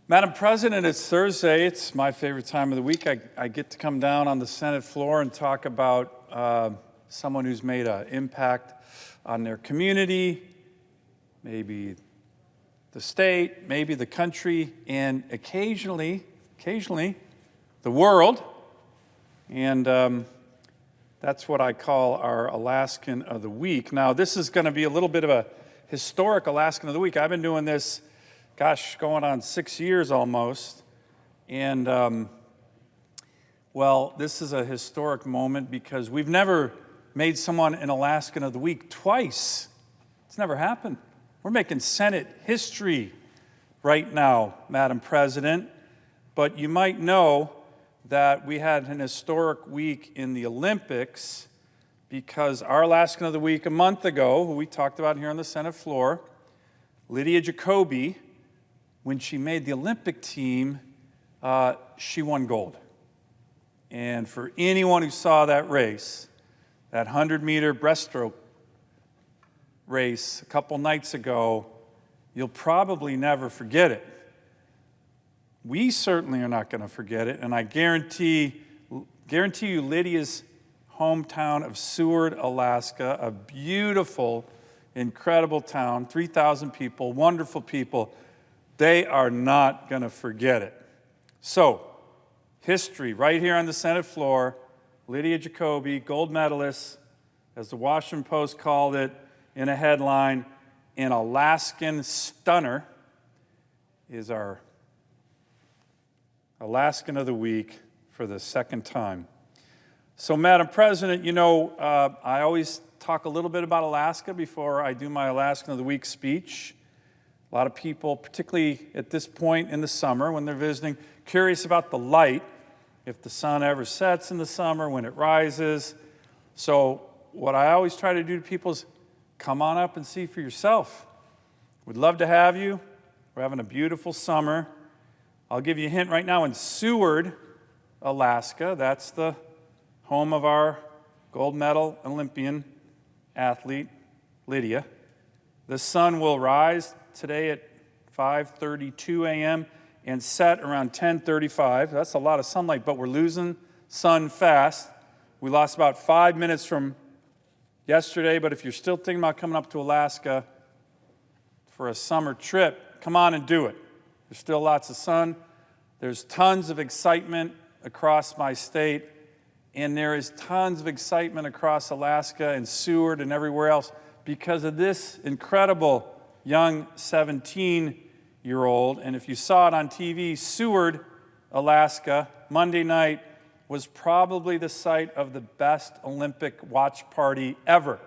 Madam President, it's Thursday. It's my favorite time of the week. I get to come down on the Senate floor and talk about someone who's made an impact on their community, maybe the state, maybe the country, and occasionally, the world. And that's what I call our Alaskan of the Week. Now, this is going to be a little bit of a historic Alaskan of the Week. I've been doing this, gosh, going on 6 years almost. And, well, this is a historic moment because we've never made someone an Alaskan of the Week twice. It's never happened. We're making Senate history right now, Madam President. But you might know that we had an historic week in the Olympics because our Alaskan of the Week a month ago, who we talked about here on the Senate floor, Lydia Jacoby, when she made the Olympic team, she won gold. And for anyone who saw that race, that 100-meter breaststroke race a couple nights ago, you'll probably never forget it. We certainly are not going to forget it, and I guarantee you Lydia's hometown of Seward, Alaska, a beautiful, incredible town, 3,000 people, wonderful people, they are not going to forget it. So, history right here on the Senate floor, Lydia Jacoby, gold medalist, as the Washington Post called it in a headline, an Alaskan stunner, is our Alaskan of the Week for the second time. So, Madam President, you know, I always talk a little bit about Alaska before I do my Alaskan of the Week speech. A lot of people, particularly at this point in the summer when they're visiting, curious about the light, if the sun ever sets in the summer, when it rises. So what I always try to do to people is come on up and see for yourself. We'd love to have you. We're having a beautiful summer. I'll give you a hint right now. In Seward, Alaska, that's the home of our gold medal Olympian athlete, Lydia. The sun will rise today at 5:32 a.m. and set around 10:35. That's a lot of sunlight, but we're losing sun fast. We lost about 5 minutes from yesterday, but if you're still thinking about coming up to Alaska for a summer trip, come on and do it. There's still lots of sun. There's tons of excitement across my state, and there is tons of excitement across Alaska and Seward and everywhere else because of this incredible young 17-year-old. And if you saw it on TV, Seward, Alaska, Monday night was probably the site of the best Olympic watch party ever.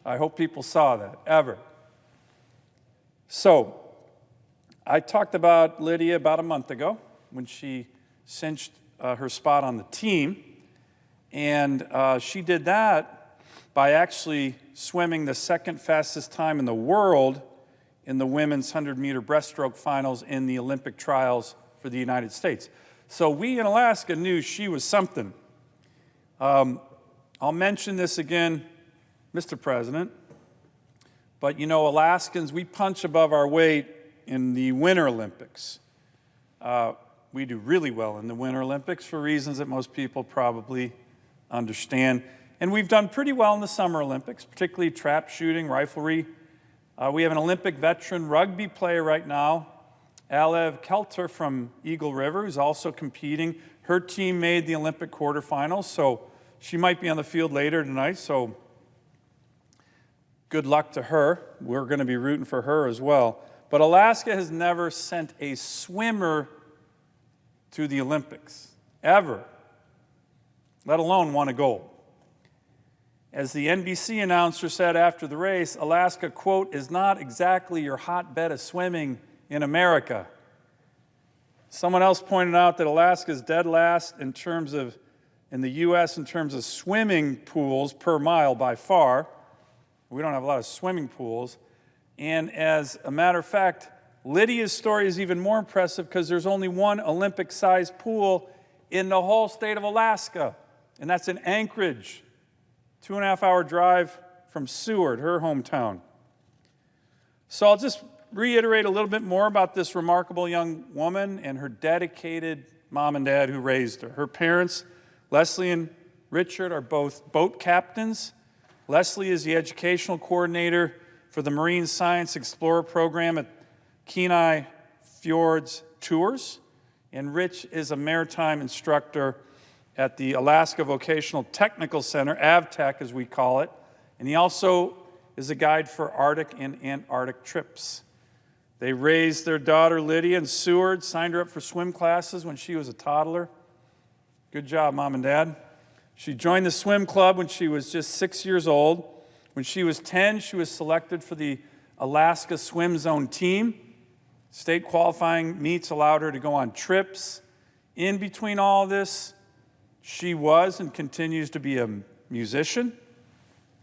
I hope people saw that, ever. So, I talked about Lydia about a month ago when she cinched her spot on the team. And she did that by actually swimming the second fastest time in the world in the women's 100-meter breaststroke finals in the Olympic trials for the United States. So we in Alaska knew she was something. I'll mention this again, Mr. President, but you know, Alaskans, we punch above our weight in the Winter Olympics. We do really well in the Winter Olympics for reasons that most people probably understand. And we've done pretty well in the Summer Olympics, particularly trap shooting, riflery. We have an Olympic veteran rugby player right now, Alev Kelter from Eagle River, who's also competing. Her team made the Olympic quarterfinals, so she might be on the field later tonight, so good luck to her. We're going to be rooting for her as well. But Alaska has never sent a swimmer to the Olympics, ever, let alone won a gold. As the NBC announcer said after the race, Alaska, quote, is not exactly your hotbed of swimming in America. Someone else pointed out that Alaska is dead last in the U.S. in terms of swimming pools per mile by far. We don't have a lot of swimming pools. And as a matter of fact, Lydia's story is even more impressive because there's only one Olympic-sized pool in the whole state of Alaska, and that's in Anchorage, 2.5-hour drive from Seward, her hometown. So I'll just reiterate a little bit more about this remarkable young woman and her dedicated mom and dad who raised her. Her parents, Leslie and Richard, are both boat captains. Leslie is the educational coordinator for the Marine Science Explorer program at Kenai Fjords Tours, and Rich is a maritime instructor at the Alaska Vocational Technical Center, AVTech as we call it, and he also is a guide for Arctic and Antarctic trips. They raised their daughter Lydia in Seward, signed her up for swim classes when she was a toddler. Good job, Mom and Dad. She joined the swim club when she was just 6 years old. When she was 10, she was selected for the Alaska Swim Zone team. State qualifying meets allowed her to go on trips. In between all this, she was and continues to be a musician,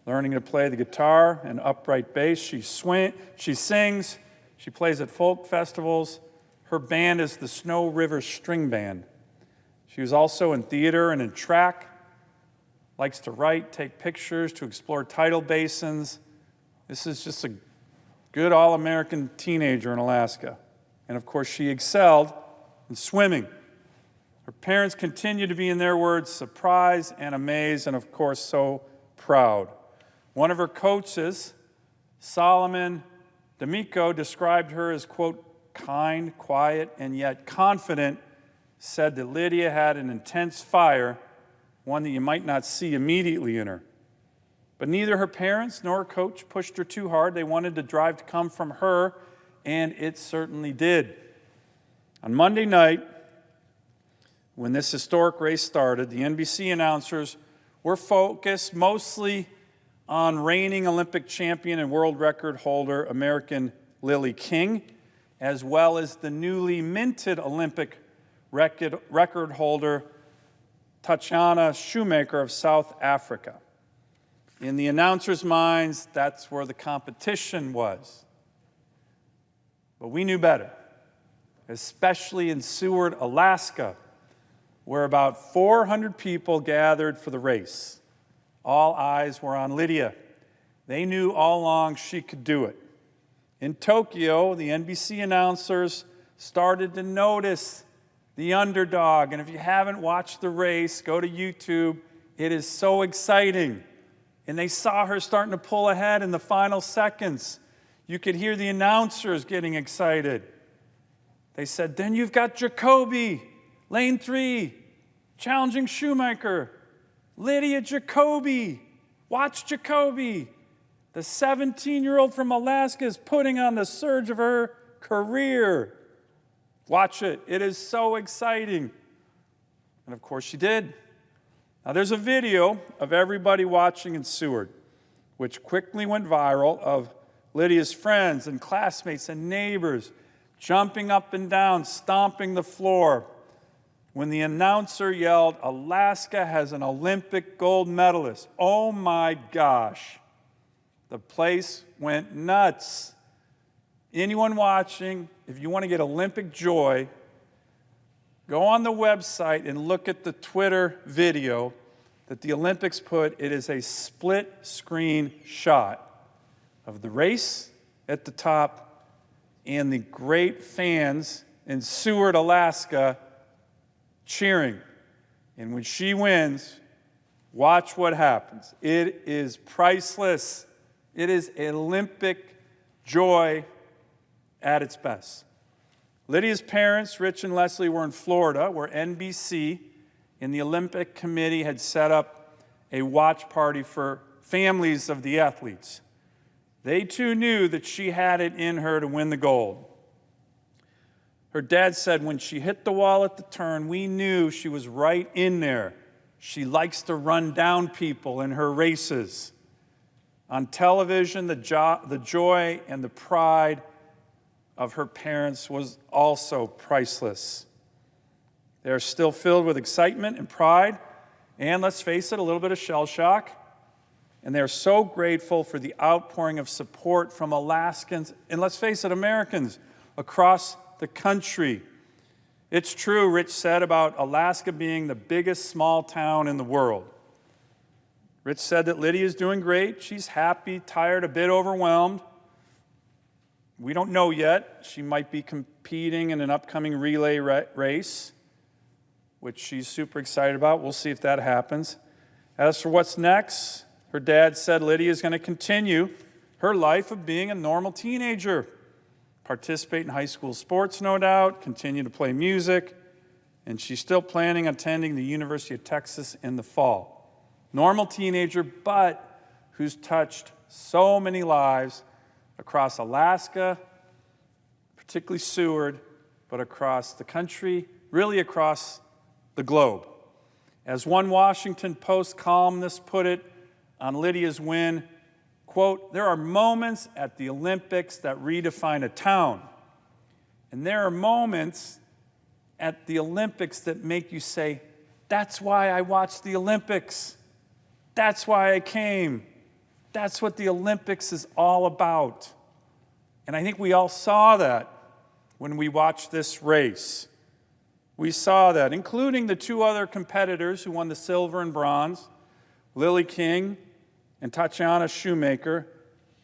learning to play the guitar and upright bass. She sings, she plays at folk festivals. Her band is the Snow River String Band. She was also in theater and in track, likes to write, take pictures, to explore tidal basins. This is just a good all-American teenager in Alaska. And of course, she excelled in swimming. Her parents continue to be, in their words, surprised and amazed, and of course, so proud. One of her coaches, Sullivan, described her as, quote, kind, quiet, and yet confident, said that Lydia had an intense fire, one that you might not see immediately in her. But neither her parents nor her coach pushed her too hard. They wanted the drive to come from her, and it certainly did. On Monday night, when this historic race started, the NBC announcers were focused mostly on reigning Olympic champion and world record holder American Lily King, as well as the newly minted Olympic record holder Tatiana Shoemaker of South Africa. In the announcers' minds, that's where the competition was. But we knew better, especially in Seward, Alaska, where about 400 people gathered for the race. All eyes were on Lydia. They knew all along she could do it. In Tokyo, the NBC announcers started to notice the underdog. And if you haven't watched the race, go to YouTube. It is so exciting. And they saw her starting to pull ahead in the final seconds. You could hear the announcers getting excited. They said, then you've got Jacoby, lane 3, challenging Shoemaker. Lydia Jacoby. Watch Jacoby. The 17-year-old from Alaska is putting on the surge of her career. Watch it. It is so exciting. And of course she did. Now there's a video of everybody watching in Seward, which quickly went viral, of Lydia's friends and classmates and neighbors jumping up and down, stomping the floor, when the announcer yelled, "Alaska has an Olympic gold medalist." Oh my gosh. The place went nuts. Anyone watching, if you want to get Olympic joy, go on the website and look at the Twitter video that the Olympics put. It is a split screen shot of the race at the top and the great fans in Seward, Alaska, cheering. And when she wins, watch what happens. It is priceless. It is Olympic joy at its best. Lydia's parents, Rich and Leslie, were in Florida, where NBC and the Olympic Committee had set up a watch party for families of the athletes. They too knew that she had it in her to win the gold. Her dad said, when she hit the wall at the turn, we knew she was right in there. She likes to run down people in her races. On television, the joy and the pride of her parents was also priceless. They are still filled with excitement and pride, and let's face it, a little bit of shell shock. And they're so grateful for the outpouring of support from Alaskans, and let's face it, Americans across the country. It's true, Rich said, about Alaska being the biggest small town in the world. Rich said that Lydia is doing great. She's happy, tired, a bit overwhelmed. We don't know yet. She might be competing in an upcoming relay race, which she's super excited about. We'll see if that happens. As for what's next, her dad said Lydia is going to continue her life of being a normal teenager, participate in high school sports, no doubt, continue to play music, and she's still planning on attending the University of Texas in the fall. Normal teenager, but who's touched so many lives across Alaska, particularly Seward, but across the country, really across the globe. As one Washington Post columnist put it on Lydia's win, quote, "There are moments at the Olympics that redefine a town. And there are moments at the Olympics that make you say, that's why I watched the Olympics. That's why I came. That's what the Olympics is all about." And I think we all saw that when we watched this race. We saw that, including the two other competitors who won the silver and bronze, Lily King and Tatiana Shoemaker,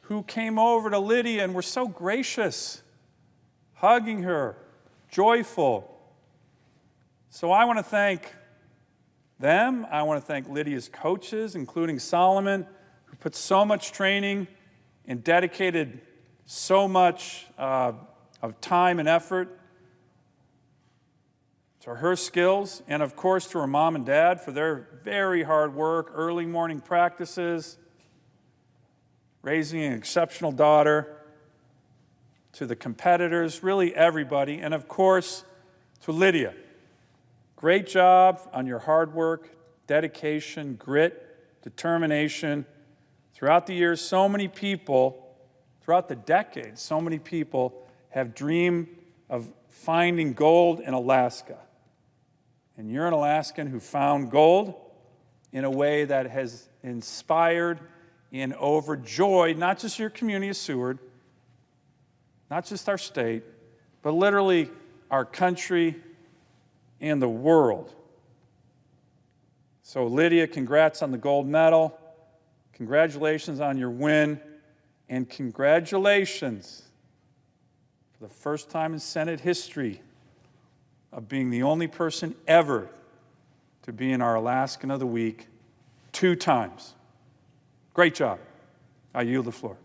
who came over to Lydia and were so gracious, hugging her, joyful. So I want to thank them. I want to thank Lydia's coaches, including Sullivan, who put so much training and dedicated so much of time and effort to her skills, and of course to her mom and dad for their very hard work, early morning practices, raising an exceptional daughter, to the competitors, really everybody, and of course to Lydia. Great job on your hard work, dedication, grit, determination. Throughout the years, so many people, throughout the decades, so many people have dreamed of finding gold in Alaska. And you're an Alaskan who found gold in a way that has inspired and overjoyed not just your community of Seward, not just our state, but literally our country and the world. So Lydia, congrats on the gold medal. Congratulations on your win. And congratulations, for the first time in Senate history, of being the only person ever to be in our Alaskan of the Week 2 times. Great job. I yield the floor.